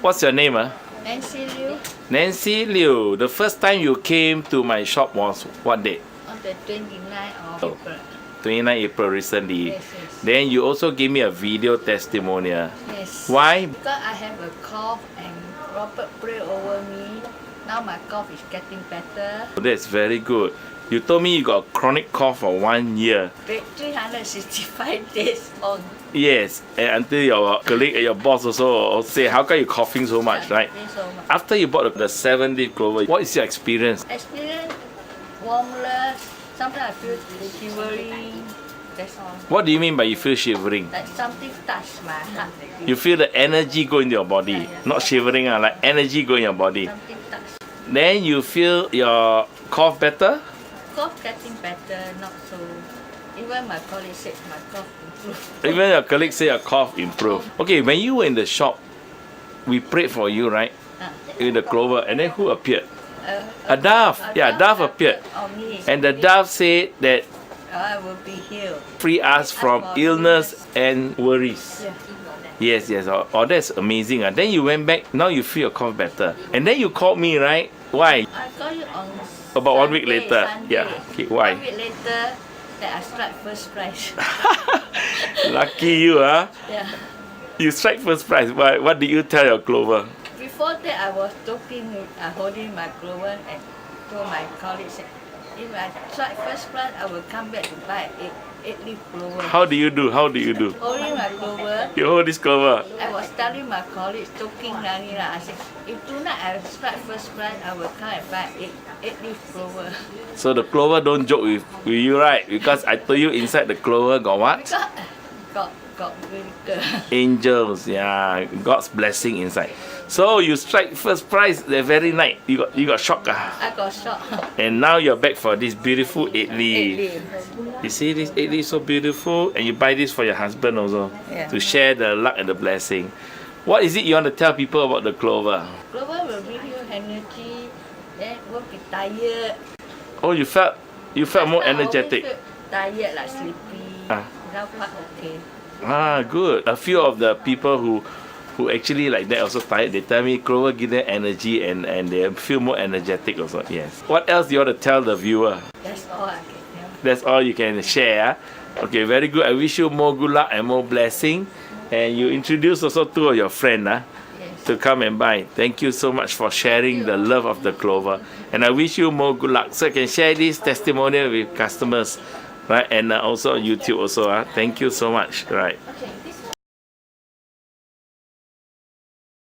What's your name? Nancy Liu Nancy Liu. The first time you came to my shop was what date? on the 29th of April. 29 April recently. Yes, yes. Then you also gave me a video testimonial. Yes. Why? Because I have a cough and Robert prayed over me. Now my cough is getting better. That's very good. You told me you got a chronic cough for 1 year. 365 days on. Yes, and until your colleague and your boss also say, how come you coughing so much, right? Thank you so much. After you bought the 7-leaf clover, what is your experience? Experience warmness. Sometimes I feel shivering. That's all. What do you mean by you feel shivering? Like something touched my heart. You feel the energy go into your body, Yeah. not shivering, like energy go in your body. Something touched. Then you feel your cough better? Cough getting better, not so. Even my colleague said my cough improved. Even your colleague say your cough improved. Okay, when you were in the shop, we prayed for you, right? In the clover, and then who appeared? A dove. Yeah, a dove appeared. On me. And the dove said that I will be healed. free us from illness and worries. Yeah. Yes. Oh, that's amazing. Then you went back, now you feel your cough better. And then you called me, right? Why? I call you on About 1 week Sunday, later. Sunday. Yeah. Okay, why? 1 week later, that I strike first prize. Lucky you, huh? Yeah. You strike first prize. What did you tell your clover? Before that, I was talking, holding my clover and told my colleagues, if I strike first prize, I will come back to buy 8-leaf clover. How do you do? Holding my clover, You hold this clover. I was telling my colleagues, talking nani lah. I said, if tonight I strike first prize, I will come and buy 8-leaf clover. So the clover don't joke with you, right? Because I told you inside the clover got what? Got miracle. Angels, yeah, God's blessing inside. So you strike first prize the very night. You got shocked, I got shocked. and now you're back for this beautiful 8-leaf. 8-leaf. You see this 8-leaf so beautiful, and you buy this for your husband also to share the luck and the blessing. What is it you want to tell people about the clover? Clover will give you energy, then won't be tired. Oh, you felt more I always energetic. feel tired, like sleepy. Ah. Now quite okay. Ah, good. A few of the people who actually like that also tired, they tell me Clover give them energy and they feel more energetic also. Yes. What else do you want to tell the viewer? That's all I can tell. That's all you can share. Okay, very good. I wish you more good luck and more blessing. And you introduce also two of your friends Yes. to come and buy. Thank you so much for sharing the love of the Clover. And I wish you more good luck. So I can share this testimonial with customers, right? And also on YouTube also. Thank you so much. Right. Okay.